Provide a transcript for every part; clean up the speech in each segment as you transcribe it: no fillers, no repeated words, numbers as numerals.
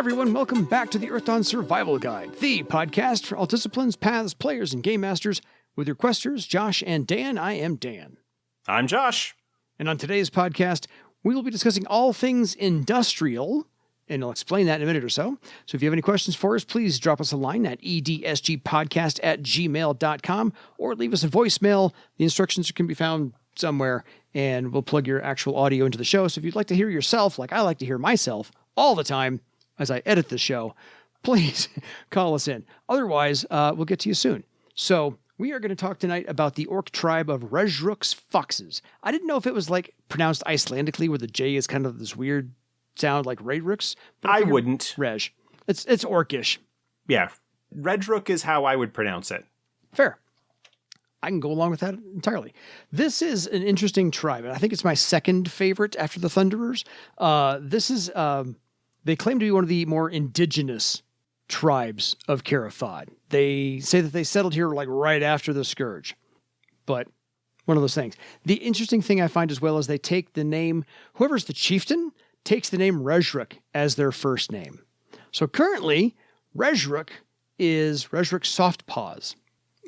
everyone, welcome back to the Earthdawn Survival Guide, the podcast for all disciplines, paths, players, and game masters. With your questers, Josh and Dan, I am Dan. I'm Josh. And on today's podcast, we will be discussing all things industrial, and I'll explain that in a minute or so. So if you have any questions for us, please drop us a line at edsgpodcast@gmail.com or leave us a voicemail. The instructions can be found somewhere, and we'll plug your actual audio into the show. So if you'd like to hear yourself, like I like to hear myself all the time as I edit the show, please call us in. Otherwise, we'll get to you soon. So we are going to talk tonight about the orc tribe of Rejruk's foxes. I didn't know if it was like pronounced Icelandically, where the J is kind of this weird sound like Rejruk's. I wouldn't. Rej. It's orcish. Yeah. Rejruk is how I would pronounce it. Fair. I can go along with that entirely. This is an interesting tribe, and I think it's my second favorite after the Thunderers. This is, they claim to be one of the more indigenous tribes of Cara Fahd. They say that they settled here like right after the Scourge, but one of those things. The interesting thing I find as well is they take the name, whoever's the chieftain takes the name Rejruk as their first name. So currently, Rejruk is Rejruk Softpaws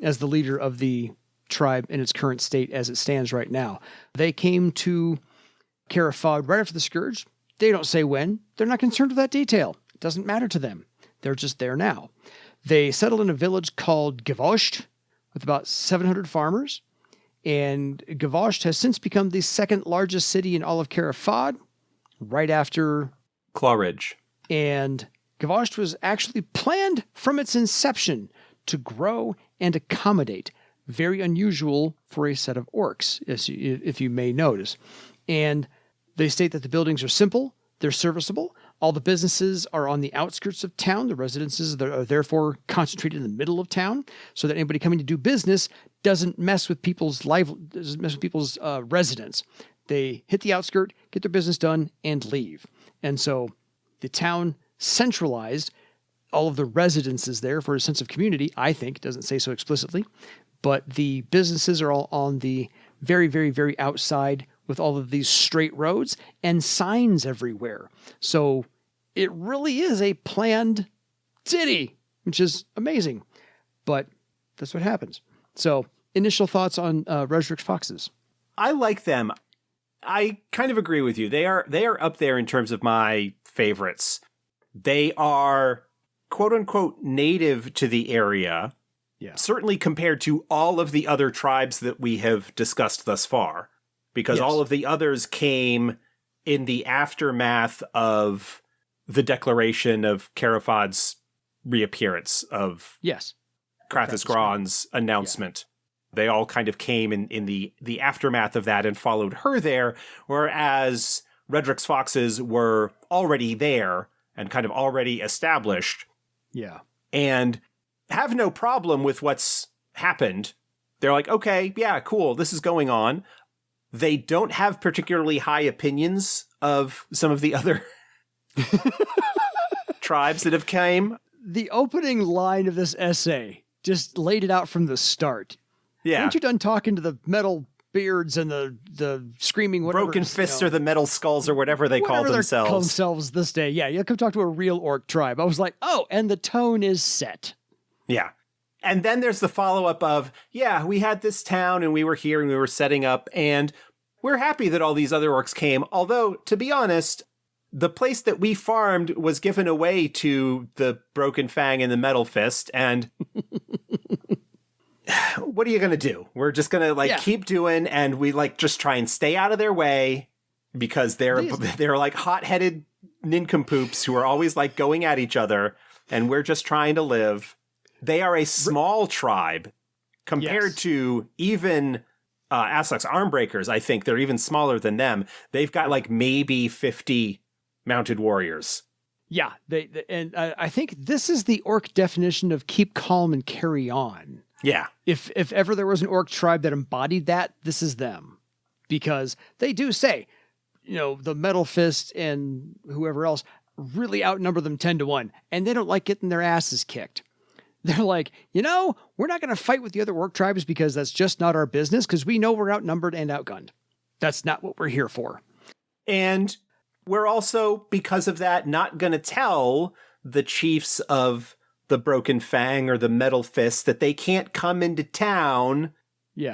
as the leader of the tribe in its current state as it stands right now. They came to Cara Fahd right after the Scourge. They don't say when. They're not concerned with that detail. It doesn't matter to them. They're just there now. They settled in a village called Gevosht with about 700 farmers. And Gevosht has since become the second largest city in all of Cara Fahd, right after Clawridge. And Gevosht was actually planned from its inception to grow and accommodate. Very unusual for a set of orcs, if you may notice. And they state that the buildings are simple, they're serviceable. All the businesses are on the outskirts of town. The residences are therefore concentrated in the middle of town, so that anybody coming to do business doesn't mess with people's residence. They hit the outskirt, get their business done, and leave. And so the town centralized all of the residences there for a sense of community. I think it doesn't say so explicitly, but the businesses are all on the very, very, very outside with all of these straight roads and signs everywhere. So it really is a planned city, which is amazing. But that's what happens. So initial thoughts on Rejruk's foxes. I like them. I kind of agree with you. They are up there in terms of my favorites. They are quote unquote native to the area. Yeah. Certainly compared to all of the other tribes that we have discussed thus far. Because all of the others came in the aftermath of the declaration of Cara Fahd's reappearance of Krathis Grann's announcement. Yeah. They all kind of came in the aftermath of that and followed her there, whereas Rejruk's foxes were already there and kind of already established. Yeah. And have no problem with what's happened. They're like, okay, yeah, cool, this is going on. They don't have particularly high opinions of some of the other tribes that have came. The opening line of this essay just laid it out from the start. Yeah. Aren't you done talking to the metal beards and the screaming whatever? Broken fists or the metal skulls or whatever they call themselves. Call themselves this day. Yeah, you come talk to a real orc tribe. I was like, oh, and the tone is set. Yeah. And then there's the follow-up of, yeah, we had this town and we were here and we were setting up and we're happy that all these other orcs came. Although, to be honest, the place that we farmed was given away to the Broken Fang and the Metal Fist. And what are you going to do? We're just going to keep doing and we just try and stay out of their way because they're like hot-headed nincompoops who are always going at each other and we're just trying to live. They are a small tribe compared to even Aslak's Armbreakers. I think they're even smaller than them. They've got maybe 50 mounted warriors. Yeah, and I think this is the orc definition of keep calm and carry on. Yeah. If ever there was an orc tribe that embodied that, this is them. Because they do say, the Metal Fist and whoever else really outnumber them 10-1, and they don't like getting their asses kicked. They're like, we're not going to fight with the other orc tribes because that's just not our business because we know we're outnumbered and outgunned. That's not what we're here for. And we're also, because of that, not going to tell the chiefs of the Broken Fang or the Metal Fist that they can't come into town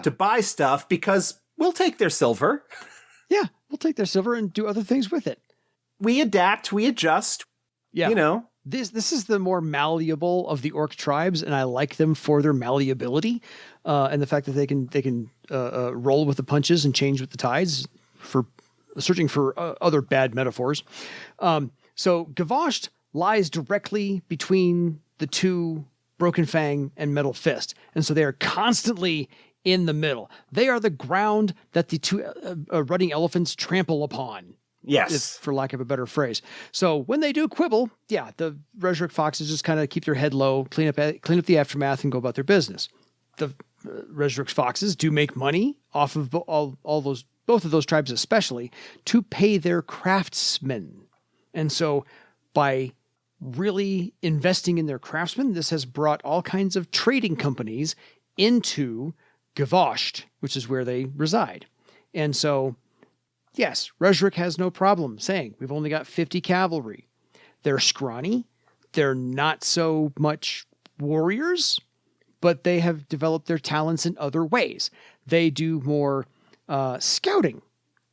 to buy stuff because we'll take their silver. Yeah, we'll take their silver and do other things with it. We adapt, we adjust. Yeah. You know. This is the more malleable of the orc tribes, and I like them for their malleability and the fact that they can roll with the punches and change with the tides for searching for other bad metaphors. So Gevosht lies directly between the two Broken Fang and Metal Fist, and so they are constantly in the middle. They are the ground that the two running elephants trample upon. Yes. For lack of a better phrase. So when they do quibble, the Rejruk foxes just kind of keep their head low, clean up the aftermath, and go about their business. The Rejruk foxes do make money off of both of those tribes, especially to pay their craftsmen. And so by really investing in their craftsmen, this has brought all kinds of trading companies into Gevosht, which is where they reside. And so yes, Rejruk has no problem saying, we've only got 50 cavalry. They're scrawny. They're not so much warriors, but they have developed their talents in other ways. They do more scouting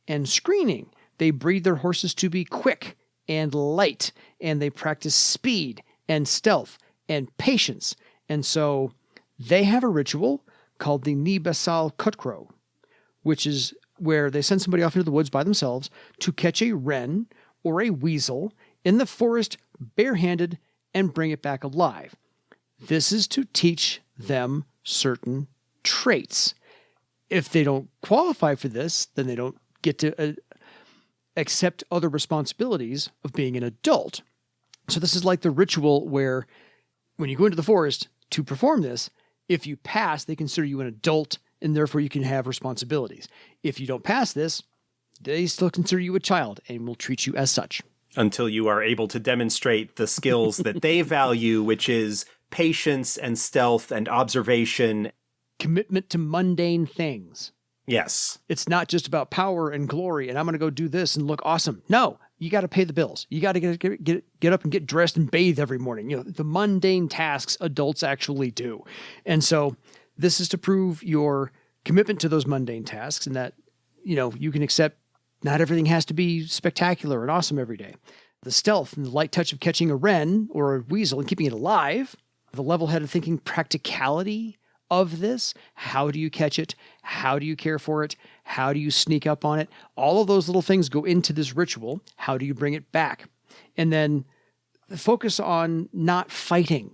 and screening. They breed their horses to be quick and light, and they practice speed and stealth and patience. And so they have a ritual called the Nibasal Kutkro, which is where they send somebody off into the woods by themselves to catch a wren or a weasel in the forest barehanded and bring it back alive. This is to teach them certain traits. If they don't qualify for this, then they don't get to accept other responsibilities of being an adult. So this is like the ritual where when you go into the forest to perform this, if you pass, they consider you an adult and therefore you can have responsibilities. If you don't pass this, they still consider you a child and will treat you as such. Until you are able to demonstrate the skills that they value, which is patience and stealth and observation. Commitment to mundane things. Yes. It's not just about power and glory and I'm going to go do this and look awesome. No, you got to pay the bills. You got to get up and get dressed and bathe every morning. You know, the mundane tasks adults actually do. And so this is to prove your commitment to those mundane tasks and that, you know, you can accept not everything has to be spectacular and awesome every day. The stealth and the light touch of catching a wren or a weasel and keeping it alive, the level-headed thinking practicality of this. How do you catch it? How do you care for it? How do you sneak up on it? All of those little things go into this ritual. How do you bring it back? And then focus on not fighting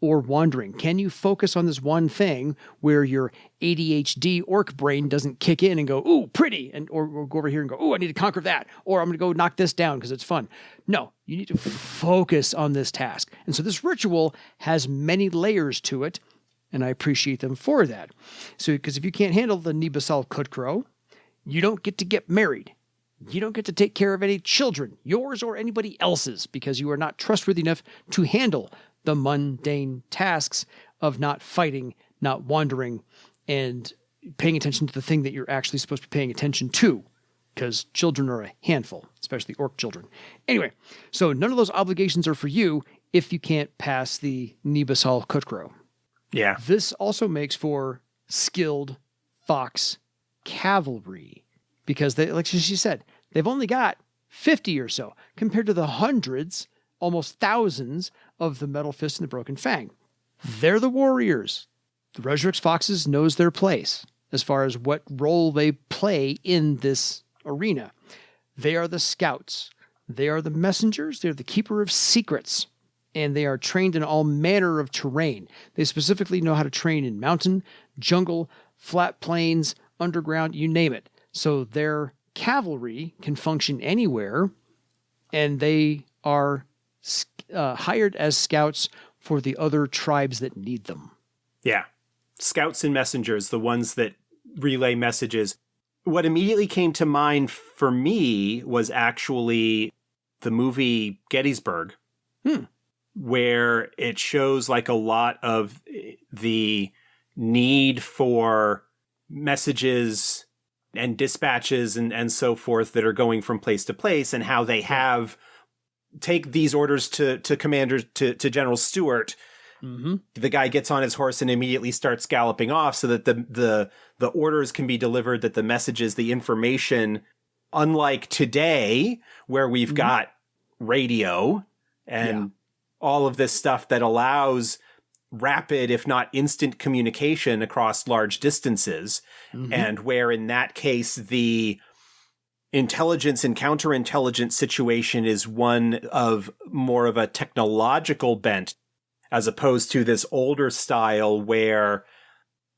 or wandering. Can you focus on this one thing where your ADHD orc brain doesn't kick in and go, ooh, pretty, and or go over here and go, ooh, I need to conquer that, or I'm going to go knock this down because it's fun. No, you need to focus on this task. And so this ritual has many layers to it, and I appreciate them for that. So, because if you can't handle the Nibasal Kutkro, you don't get to get married. You don't get to take care of any children, yours or anybody else's, because you are not trustworthy enough to handle the mundane tasks of not fighting, not wandering, and paying attention to the thing that you're actually supposed to be paying attention to, because children are a handful, especially orc children. Anyway, so none of those obligations are for you if you can't pass the Nibasal Kutkro. Yeah. This also makes for skilled fox cavalry, because they, like she said, they've only got 50 or so compared to the hundreds, almost thousands of the Metal Fist and the Broken Fang. They're the warriors. The Rejruk's foxes knows their place as far as what role they play in this arena. They are the scouts. They are the messengers. They're the keeper of secrets. And they are trained in all manner of terrain. They specifically know how to train in mountain, jungle, flat plains, underground, you name it. So their cavalry can function anywhere, and they are hired as scouts for the other tribes that need them. Yeah. Scouts and messengers, the ones that relay messages. What immediately came to mind for me was actually the movie Gettysburg, where it shows like a lot of the need for messages and dispatches and so forth that are going from place to place, and how they have take these orders to Commander, to General Stewart. Mm-hmm. The guy gets on his horse and immediately starts galloping off so that the orders can be delivered, that the messages, the information, unlike today where we've got radio and all of this stuff that allows rapid, if not instant communication across large distances. And where in that case, the intelligence and counterintelligence situation is one of more of a technological bent, as opposed to this older style where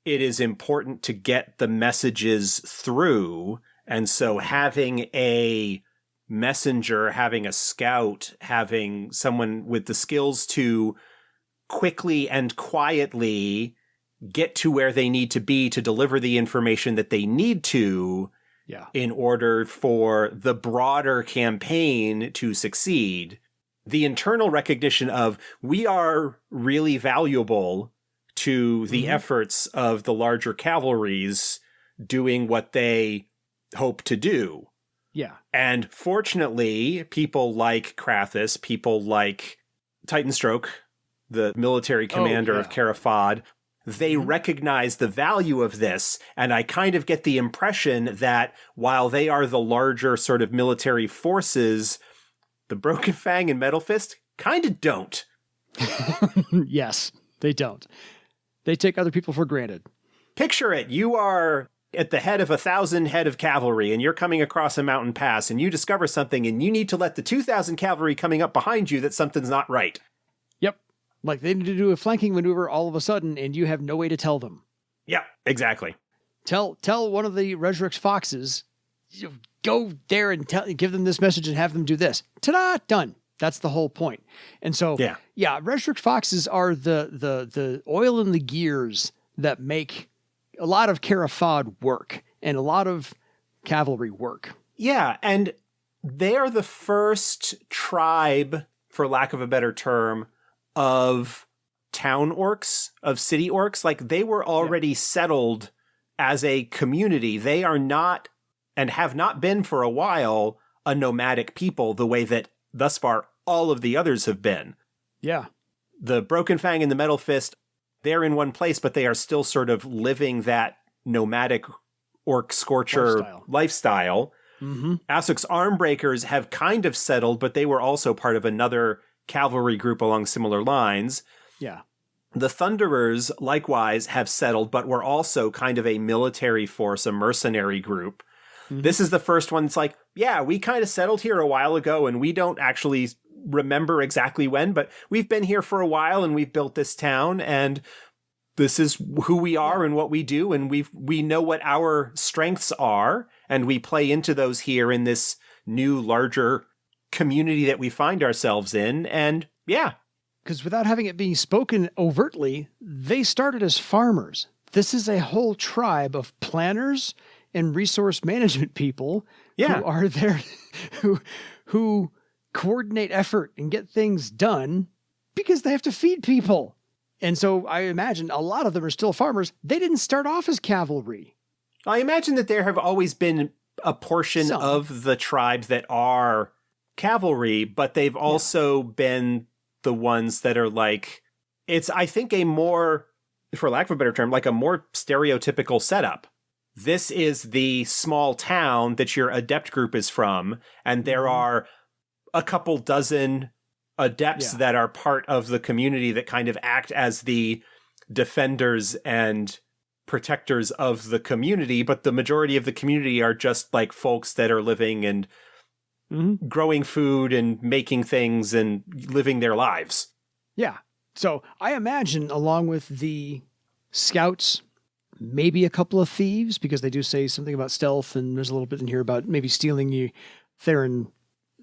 it is important to get the messages through. And so having a messenger, having a scout, having someone with the skills to quickly and quietly get to where they need to be to deliver the information that they need to in order for the broader campaign to succeed. The internal recognition of we are really valuable to the efforts of the larger cavalries doing what they hope to do. Yeah. And fortunately, people like Krathis, people like Titanstroke, the military commander of Cara Fahd, they recognize the value of this. And I kind of get the impression that while they are the larger sort of military forces, the Broken Fang and Metal Fist kind of don't. Yes, they don't. They take other people for granted. Picture it. You are at the head of 1,000 head of cavalry and you're coming across a mountain pass and you discover something and you need to let the 2,000 cavalry coming up behind you that something's not right. Yep. Like they need to do a flanking maneuver all of a sudden and you have no way to tell them. Yeah, exactly. Tell one of the Rejruk's foxes, go there and give them this message and have them do this. Ta-da! Done. That's the whole point. And so, Rejruk foxes are the oil in the gears that make a lot of Cara Fahd work and a lot of cavalry work. Yeah, and they are the first tribe, for lack of a better term, of town orcs, of city orcs. Like, they were already settled as a community. They are not, and have not been for a while, a nomadic people the way that thus far all of the others have been. Yeah. The Broken Fang and the Metal Fist, they're in one place, but they are still sort of living that nomadic orc scorcher lifestyle. Asuk's Armbreakers have kind of settled, but they were also part of another cavalry group along similar lines. Yeah. The Thunderers, likewise, have settled, but were also kind of a military force, a mercenary group. This is the first one that's like, yeah, we kind of settled here a while ago, and we don't actually remember exactly when, but we've been here for a while, and we've built this town, and this is who we are and what we do, and we know what our strengths are, and we play into those here in this new, larger community that we find ourselves in, and yeah. Because without having it being spoken overtly, they started as farmers. This is a whole tribe of planners and resource management people who are there, who coordinate effort and get things done because they have to feed people. And so I imagine a lot of them are still farmers. They didn't start off as cavalry. I imagine that there have always been a portion of the tribe that are cavalry, but they've also been the ones that are like, it's, I think, a more, for lack of a better term, like a more stereotypical setup. This is the small town that your adept group is from, and there are a couple dozen adepts that are part of the community that kind of act as the defenders and protectors of the community, but the majority of the community are just like folks that are living and growing food and making things and living their lives. Yeah. So I imagine along with the scouts, maybe a couple of thieves, because they do say something about stealth, and there's a little bit in here about maybe stealing you Theron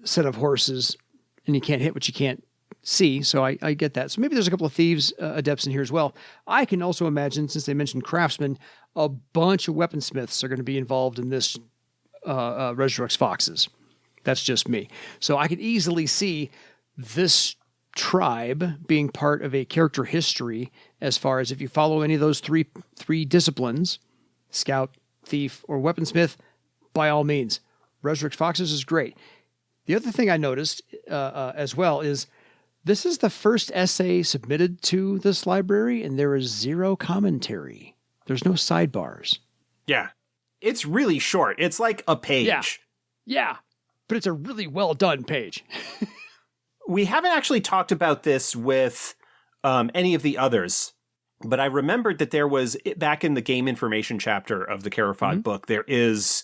set of horses, and you can't hit what you can't see. So I get that. So maybe there's a couple of thieves, adepts in here as well. I can also imagine, since they mentioned craftsmen, a bunch of weaponsmiths are going to be involved in this Rejruk's foxes. That's just me. So I could easily see this tribe being part of a character history, as far as if you follow any of those three disciplines, scout, thief, or weaponsmith, by all means. Rejruk's foxes is great. The other thing I noticed as well is this is the first essay submitted to this library, and there is zero commentary. There's no sidebars. Yeah. It's really short. It's like a page. Yeah. But it's a really well done page. We haven't actually talked about this with any of the others, but I remembered that there was, back in the game information chapter of the Cara Fahd book, there is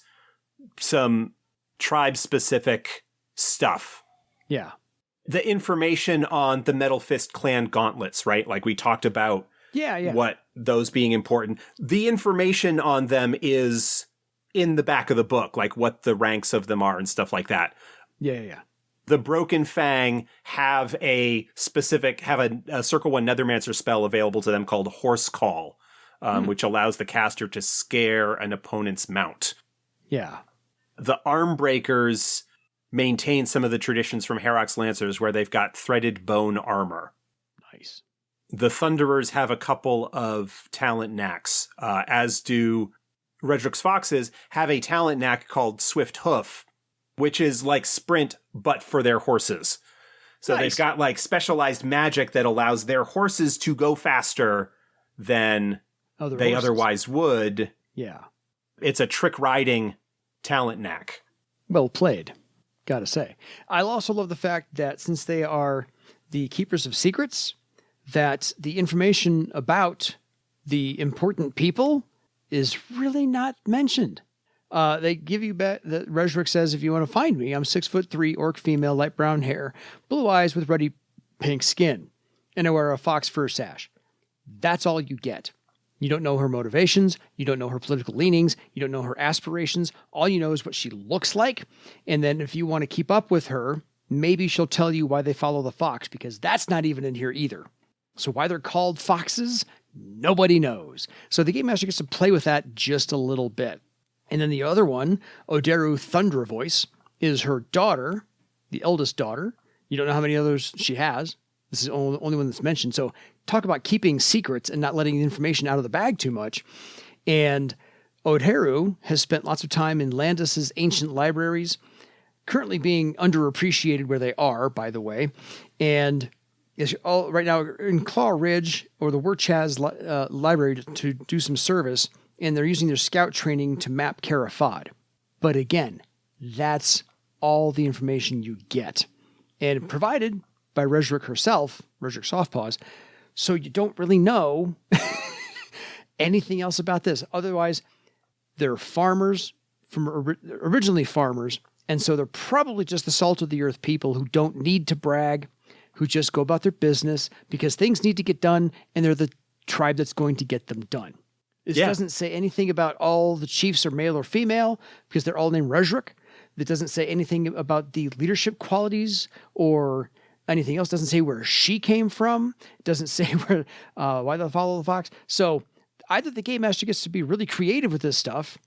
some tribe-specific stuff. Yeah. The information on the Metal Fist clan gauntlets, right? Like we talked about what those being important. The information on them is in the back of the book, like what the ranks of them are and stuff like that. Yeah. The Broken Fang have a Circle 1 Nethermancer spell available to them called Horse Call, which allows the caster to scare an opponent's mount. Yeah. The Armbreakers maintain some of the traditions from Herok's Lancers where they've got threaded bone armor. Nice. The Thunderers have a couple of talent knacks, as do Rejruk's Foxes have a talent knack called Swift Hoof, which is like sprint, but for their horses. So They've got like specialized magic that allows their horses to go faster than they otherwise would. Yeah. It's a trick riding talent knack. Well played, gotta say. I also love the fact that since they are the keepers of secrets, that the information about the important people is really not mentioned. They give you that Rejruk says, if you want to find me, I'm 6'3", orc female, light brown hair, blue eyes with ruddy pink skin, and I wear a fox fur sash. That's all you get. You don't know her motivations. You don't know her political leanings. You don't know her aspirations. All you know is what she looks like. And then if you want to keep up with her, maybe she'll tell you why they follow the fox, because that's not even in here either. So why they're called foxes, nobody knows. So the Game Master gets to play with that just a little bit. And then the other one, Oderu Thundervoice, is her daughter, the eldest daughter. You don't know how many others she has. This is the only one that's mentioned. So talk about keeping secrets and not letting the information out of the bag too much. And Oderu has spent lots of time in Landis's ancient libraries, currently being underappreciated where they are, by the way. And is all right now in Claw Ridge or the Wurchaz library to do some service, and they're using their scout training to map Cara Fahd. But again, that's all the information you get, and provided by Rejruk herself, Rejruk Softpaws. So you don't really know anything else about this. Otherwise, they're farmers originally farmers, and so they're probably just the salt of the earth people who don't need to brag, who just go about their business because things need to get done, and they're the tribe that's going to get them done. This doesn't say anything about all the chiefs are male or female because they're all named Rejruk. It doesn't say anything about the leadership qualities or anything else. It doesn't say where she came from. It doesn't say where why they follow the fox. So either the Game Master gets to be really creative with this stuff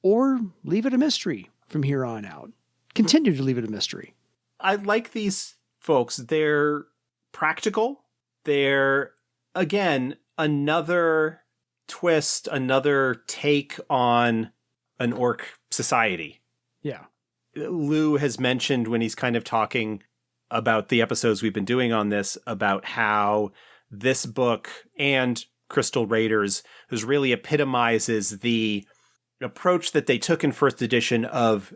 or leave it a mystery from here on out. Continue to leave it a mystery. I like these folks. They're practical. They're, again, another twist, another take on an orc society. Yeah. Lou has mentioned when he's kind of talking about the episodes we've been doing on this, about how this book and Crystal Raiders really epitomizes the approach that they took in first edition of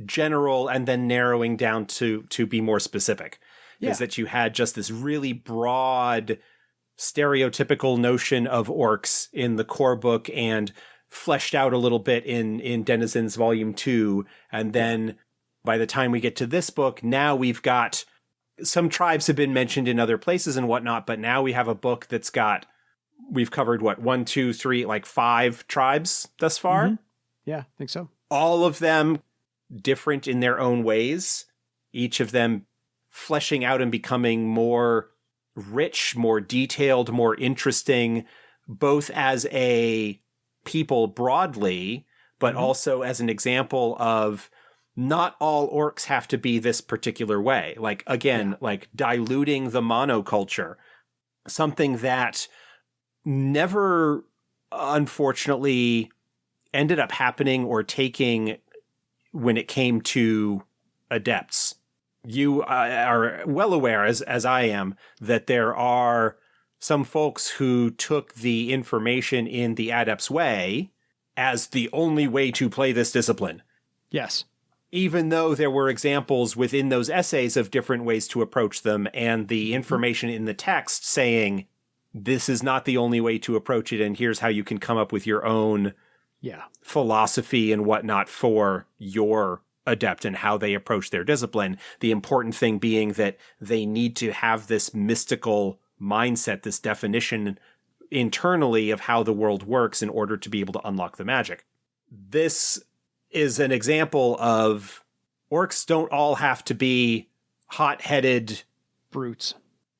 general and then narrowing down to be more specific. Is that you had just this really broad stereotypical notion of orcs in the core book and fleshed out a little bit in Denizens Volume 2. And then by the time we get to this book, now we've got some tribes have been mentioned in other places and whatnot, but now we have a book that's got, we've covered what, 1, 2, 3, like 5 tribes thus far. Mm-hmm. Yeah, I think so. All of them different in their own ways, each of them fleshing out and becoming more rich, more detailed, more interesting, both as a people broadly, but also as an example of not all orcs have to be this particular way. Like, again, like diluting the monoculture, something that never, unfortunately, ended up happening or taking when it came to adepts. you are well aware, as I am, that there are some folks who took the information in the Adept's Way as the only way to play this discipline. Yes. Even though there were examples within those essays of different ways to approach them, and the information in the text saying, this is not the only way to approach it, and here's how you can come up with your own philosophy and whatnot for your adept and how they approach their discipline. The important thing being that they need to have this mystical mindset, this definition internally of how the world works in order to be able to unlock the magic. This is an example of orcs don't all have to be hot-headed brutes.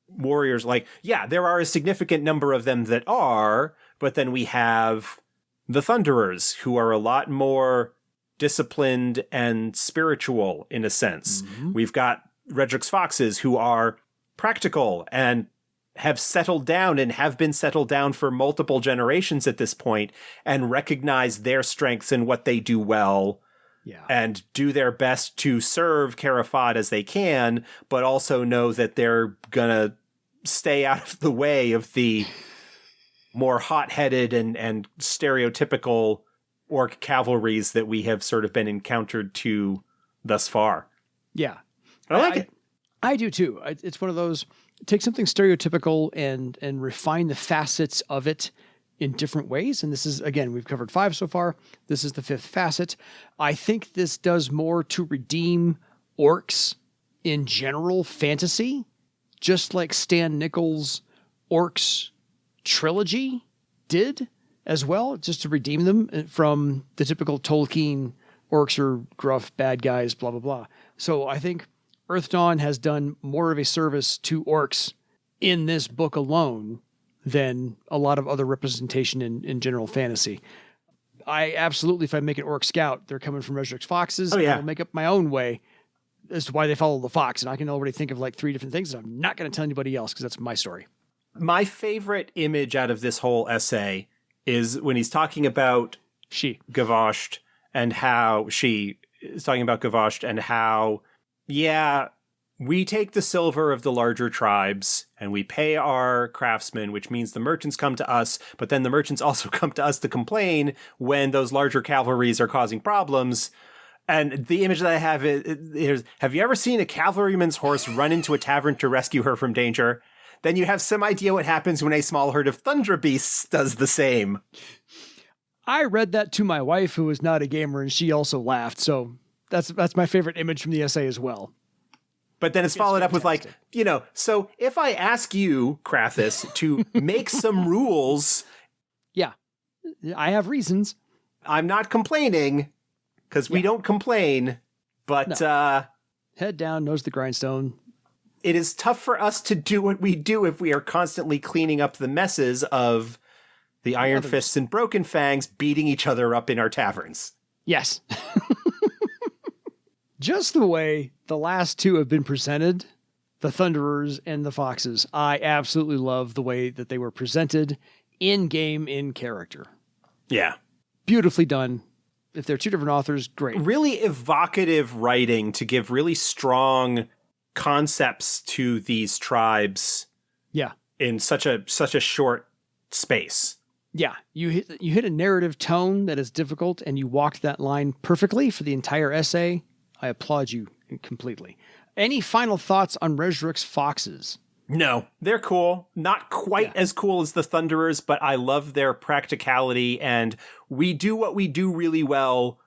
Warriors. Like, yeah, there are a significant number of them that are, but then we have the Thunderers, who are a lot more disciplined and spiritual in a sense. Mm-hmm. We've got Rejruk's Foxes, who are practical and have settled down and have been settled down for multiple generations at this point and recognize their strengths and what they do well and do their best to serve Cara Fahd as they can, but also know that they're gonna stay out of the way of the more hot-headed and stereotypical orc cavalries that we have sort of been encountered to thus far. Yeah. I like it. I do too. It's one of those, take something stereotypical and refine the facets of it in different ways. And this is, again, we've covered 5 so far. This is the 5th facet. I think this does more to redeem orcs in general fantasy, just like Stan Nichols' Orcs trilogy did as well, just to redeem them from the typical Tolkien orcs are gruff, bad guys, blah, blah, blah. So I think Earth Dawn has done more of a service to orcs in this book alone than a lot of other representation in general fantasy. I absolutely, if I make an orc scout, they're coming from Rejruk's Foxes. Oh, yeah. I'll make up my own way as to why they follow the fox. And I can already think of like 3 different things that I'm not going to tell anybody else because that's my story. My favorite image out of this whole essay is when he's talking about Gevosht and how she is talking about Gevosht and how, yeah, we take the silver of the larger tribes and we pay our craftsmen, which means the merchants come to us, but then the merchants also come to us to complain when those larger cavalries are causing problems. And the image that I have is, have you ever seen a cavalryman's horse run into a tavern to rescue her from danger? Then you have some idea what happens when a small herd of thunder beasts does the same. I read that to my wife, who is not a gamer, and she also laughed. So that's my favorite image from the essay as well. But then it's followed up with like, so if I ask you, Krathis, to make some rules. Yeah, I have reasons. I'm not complaining because we don't complain, but head down, nose to the grindstone. It is tough for us to do what we do if we are constantly cleaning up the messes of the Iron Fists and Broken Fangs beating each other up in our taverns. Yes. Just the way the last 2 have been presented, the Thunderers and the Foxes, I absolutely love the way that they were presented in-game, in character. Yeah. Beautifully done. If they're 2 different authors, great. Really evocative writing to give really strong concepts to these tribes. Yeah. In such a short space. Yeah. You hit a narrative tone that is difficult, and you walked that line perfectly for the entire essay. I applaud you completely. Any final thoughts on Rejruk's Foxes? No, they're cool. Not quite as cool as the Thunderers, but I love their practicality, and we do what we do really well,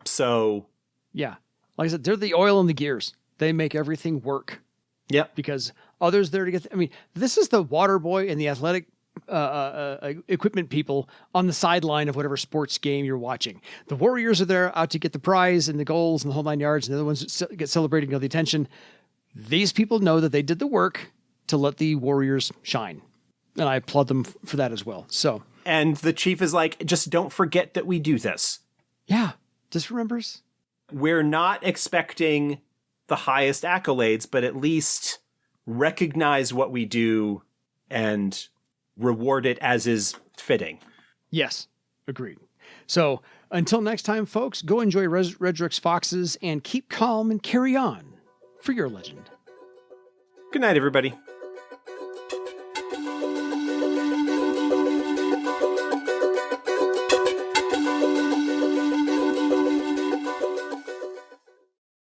so... Yeah. Like I said, they're the oil and the gears. They make everything work. Yep. Because others there to get... this is the water boy and the athletic equipment people on the sideline of whatever sports game you're watching. The Warriors are there out to get the prize and the goals and the whole 9 yards, and the other ones that get celebrated and get the attention. These people know that they did the work to let the Warriors shine. And I applaud them for that as well. So, and the chief is like, just don't forget that we do this. Yeah. Just remembers. We're not expecting the highest accolades, but at least recognize what we do and reward it as is fitting. Yes, agreed. So until next time, folks, go enjoy Rejruk's Foxes and keep calm and carry on. for your legend. Good night, everybody.